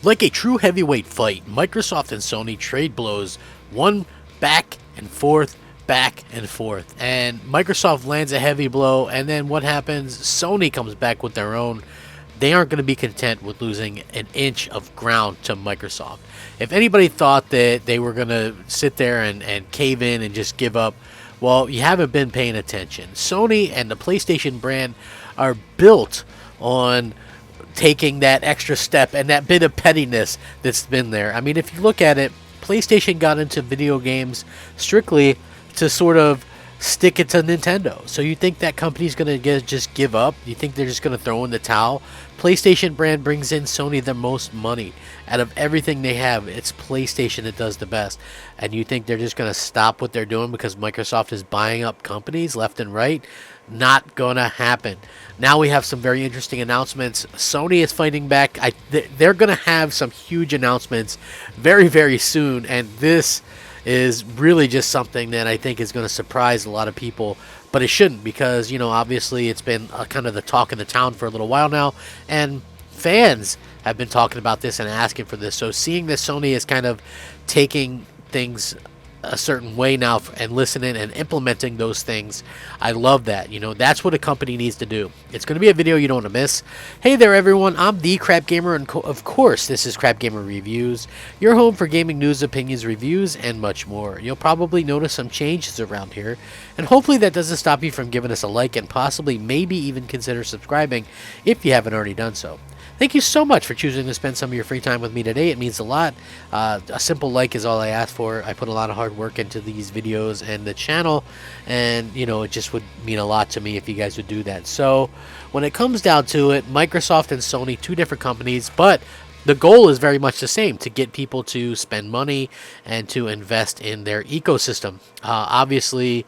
Like a true heavyweight fight, Microsoft and Sony trade blows, one back and forth, and Microsoft lands a heavy blow, and then what happens? Sony comes back with their own. They aren't going to be content with losing an inch of ground to Microsoft. If anybody thought that they were going to sit there and cave in and just give up, well, you haven't been paying attention. Sony and the PlayStation brand are built on taking that extra step and that bit of pettiness that's been there. I mean, if you look at it, PlayStation got into video games strictly to sort of stick it to Nintendo. So you think that company's going to just give up? You think they're just going to throw in the towel? PlayStation brand brings in Sony the most money. Out of everything they have, it's PlayStation that does the best. And you think they're just going to stop what they're doing because Microsoft is buying up companies left and right? Not going to happen. Now we have some very interesting announcements. Sony is fighting back. They're going to have some huge announcements very, very soon. And this is really just something that I think is going to surprise a lot of people, but it shouldn't, because, you know, obviously it's been kind of the talk of the town for a little while now, and fans have been talking about this and asking for this. So seeing that Sony is kind of taking things a certain way now and listening and implementing those things, I love that. You know, that's what a company needs to do. It's going to be a video you don't want to miss. Hey there, everyone. I'm the Crapgamer, and of course, this is Crapgamer Reviews, your home for gaming news, opinions, reviews, and much more. You'll probably notice some changes around here, and hopefully that doesn't stop you from giving us a like and possibly maybe even consider subscribing if you haven't already done so. Thank you so much for choosing to spend some of your free time with me today. It means a lot. A simple like is all I ask for. I put a lot of hard work into these videos and the channel, and, you know, it just would mean a lot to me if you guys would do that. So when it comes down to it, Microsoft and Sony, two different companies, but the goal is very much the same: to get people to spend money and to invest in their ecosystem. Obviously,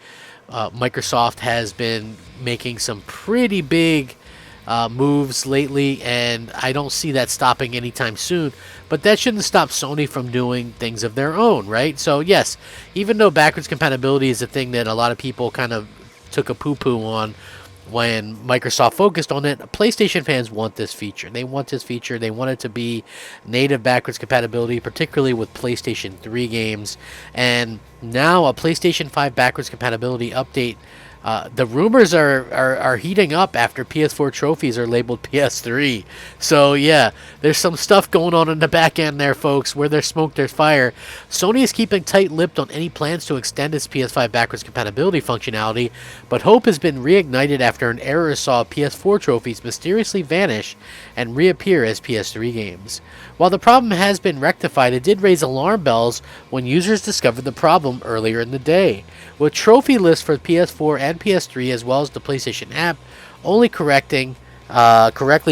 Microsoft has been making some pretty big moves lately, and I don't see that stopping anytime soon, but that shouldn't stop Sony from doing things of their own, right? So yes, even though backwards compatibility is a thing that a lot of people kind of took a poo-poo on when Microsoft focused on it, PlayStation fans want this feature. They want this feature. They want it to be native backwards compatibility, particularly with PlayStation 3 games, and now a PlayStation 5 backwards compatibility update. The rumors are heating up after PS4 trophies are labeled PS3. So yeah, there's some stuff going on in the back end there, folks. Where there's smoke, there's fire. Sony is keeping tight-lipped on any plans to extend its PS5 backwards compatibility functionality, but hope has been reignited after an error saw PS4 trophies mysteriously vanish and reappear as PS3 games. While the problem has been rectified, it did raise alarm bells when users discovered the problem earlier in the day, with trophy lists for PS4 and PS3 as well as the PlayStation app only correctly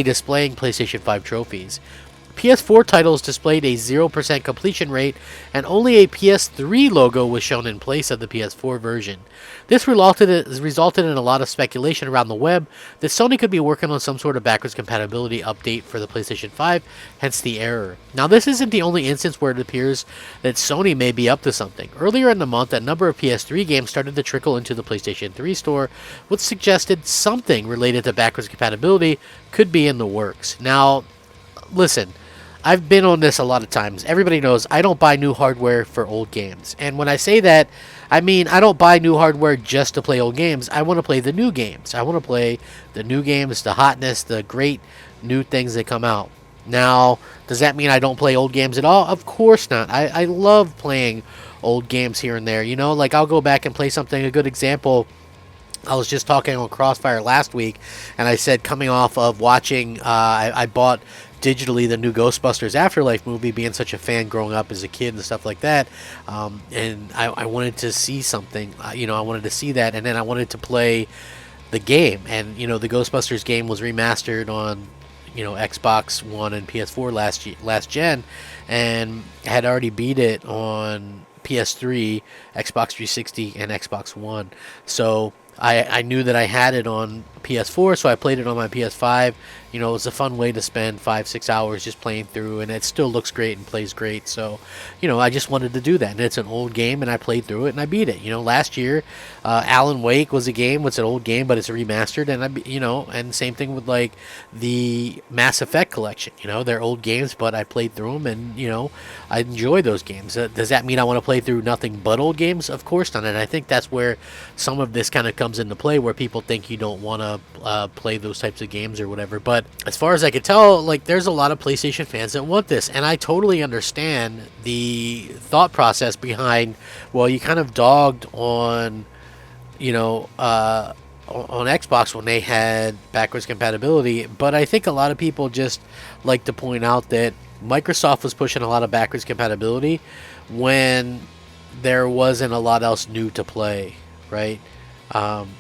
displaying PlayStation 5 trophies. PS4 titles displayed a 0% completion rate, and only a PS3 logo was shown in place of the PS4 version. This resulted in a lot of speculation around the web that Sony could be working on some sort of backwards compatibility update for the PlayStation 5, hence the error. Now, this isn't the only instance where it appears that Sony may be up to something. Earlier in the month, a number of PS3 games started to trickle into the PlayStation 3 store, which suggested something related to backwards compatibility could be in the works. Now, listen, I've been on this a lot of times. Everybody knows I don't buy new hardware for old games. And when I say that, I mean I don't buy new hardware just to play old games. I want to play the new games. I want to play the new games, the hotness, the great new things that come out. Now, does that mean I don't play old games at all? Of course not. I love playing old games here and there. You know, like I'll go back and play something. A good example, I was just talking on Crossfire last week, and I said coming off of watching, I bought digitally the new Ghostbusters Afterlife movie, being such a fan growing up as a kid and stuff like that, and I wanted to see something, you know, I wanted to see that, and then I wanted to play the game, and, you know, the Ghostbusters game was remastered on, you know, Xbox One and PS4 last gen, and I had already beat it on PS3, Xbox 360, and Xbox One, so I knew that I had it on PS4, so I played it on my PS5. You know, it was a fun way to spend 5-6 hours just playing through, and it still looks great and plays great. So, you know, I just wanted to do that, and it's an old game, and I played through it and I beat it. You know, last year, Alan Wake was a game. It's an old game, but it's remastered, and you know, and same thing with like the Mass Effect collection. You know, they're old games, but I played through them, and you know, I enjoy those games. Does that mean I want to play through nothing but old games? Of course not. And I think that's where some of this kind of comes into play, where people think you don't want to play those types of games or whatever. But as far as I could tell, like there's a lot of PlayStation fans that want this, and I totally understand the thought process behind. Well, you kind of dogged on, you know, on Xbox when they had backwards compatibility, but I think a lot of people just like to point out that Microsoft was pushing a lot of backwards compatibility when there wasn't a lot else new to play, right?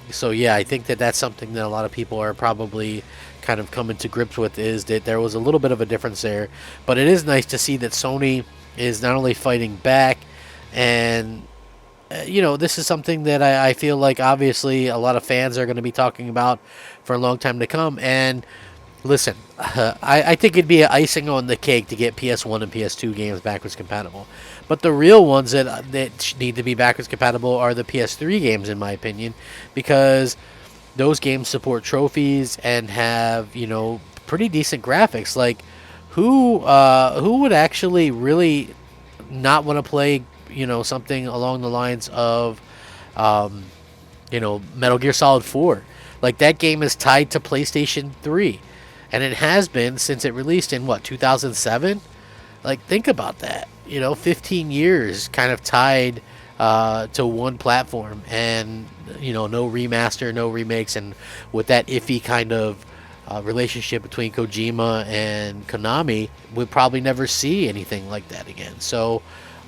So yeah, I think that that's something that a lot of people are probably kind of coming to grips with, is that there was a little bit of a difference there. But it is nice to see that Sony is not only fighting back, and you know, this is something that I feel like obviously a lot of fans are going to be talking about for a long time to come. And listen, I think it'd be an icing on the cake to get PS1 and PS2 games backwards compatible. But the real ones that need to be backwards compatible are the PS3 games, in my opinion, because those games support trophies and have, you know, pretty decent graphics. Like, who would actually really not want to play, you know, something along the lines of, you know, Metal Gear Solid 4? Like, that game is tied to PlayStation 3, and it has been since it released in, what, 2007? Like, think about that. You know, 15 years kind of tied to one platform, and, you know, no remaster, no remakes, and with that iffy kind of relationship between Kojima and Konami, we'll probably never see anything like that again. So,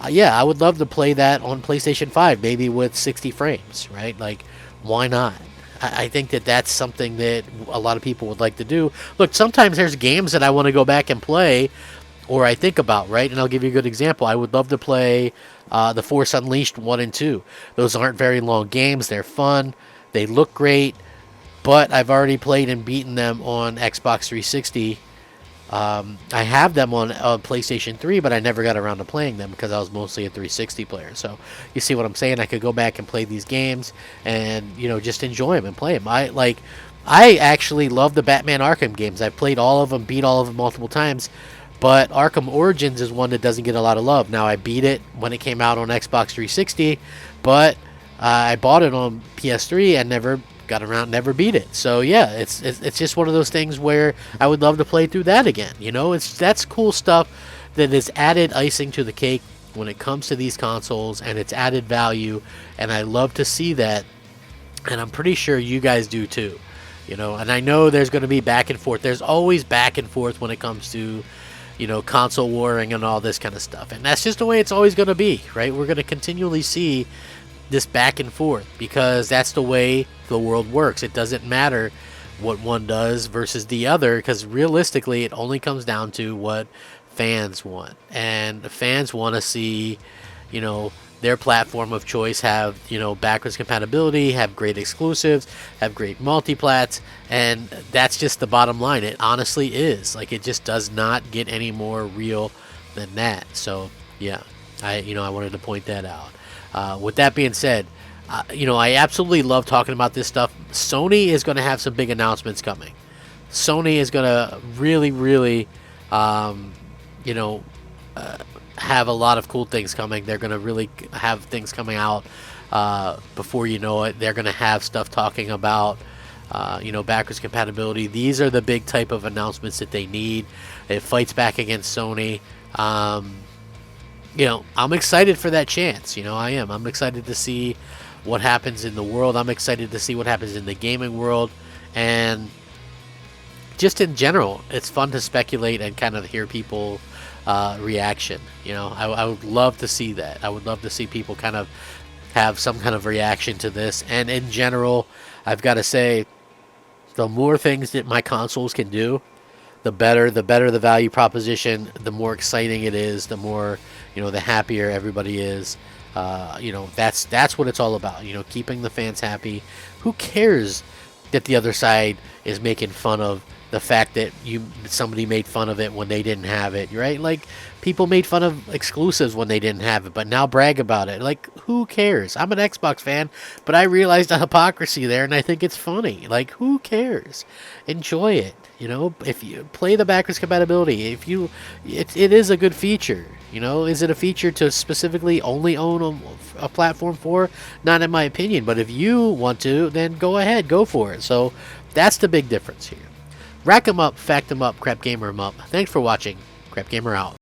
yeah, I would love to play that on PlayStation 5, maybe with 60 frames, right? Like, why not? I think that that's something that a lot of people would like to do. Look, sometimes there's games that I want to go back and play, or I think about, right? And I'll give you a good example. I would love to play The Force Unleashed 1 and 2. Those aren't very long games. They're fun. They look great. But I've already played and beaten them on Xbox 360. I have them on PlayStation 3, but I never got around to playing them because I was mostly a 360 player. So you see what I'm saying? I could go back and play these games and, you know, just enjoy them and play them. I actually love the Batman Arkham games. I've played all of them, beat all of them multiple times. But Arkham Origins is one that doesn't get a lot of love. Now, I beat it when it came out on Xbox 360, but I bought it on PS3 and never got around, never beat it. So yeah, it's just one of those things where I would love to play through that again. You know, that's cool stuff that is added icing to the cake when it comes to these consoles, and it's added value, and I love to see that, and I'm pretty sure you guys do too. You know, and I know there's going to be back and forth. There's always back and forth when it comes to, you know, console warring and all this kind of stuff. And that's just the way it's always going to be, right? We're going to continually see this back and forth because that's the way the world works. It doesn't matter what one does versus the other, because realistically it only comes down to what fans want. And the fans want to see, you know, their platform of choice have, you know, backwards compatibility, have great exclusives, have great multiplats, and that's just the bottom line. It honestly is. Like, it just does not get any more real than that. So, yeah, I wanted to point that out. With that being said, you know, I absolutely love talking about this stuff. Sony is going to have some big announcements coming. Sony is going to really, really, you know, have a lot of cool things coming. They're going to really have things coming out before you know it. They're going to have stuff talking about, you know, backwards compatibility. These are the big type of announcements that they need. It fights back against Sony. You know, I'm excited for that chance. You know, I am. I'm excited to see what happens in the world. I'm excited to see what happens in the gaming world. And just in general, it's fun to speculate and kind of hear people reaction. You know, I would love to see that. I would love to see people kind of have some kind of reaction to this. And in general, I've got to say, the more things that my consoles can do, the better the value proposition, the more exciting it is, the more, you know, the happier everybody is. You know, that's what it's all about. You know, keeping the fans happy. Who cares that the other side is making fun of the fact that somebody made fun of it when they didn't have it, right? Like, people made fun of exclusives when they didn't have it, but now brag about it. Like, who cares? I'm an Xbox fan, but I realized the hypocrisy there, and I think it's funny. Like, who cares? Enjoy it. You know, if you play the backwards compatibility, it is a good feature. You know, is it a feature to specifically only own a platform for? Not in my opinion, but if you want to, then go ahead, go for it. So that's the big difference here. Rack 'em up, fact 'em up, Crap Gamer 'em up. Thanks for watching. Crap Gamer out.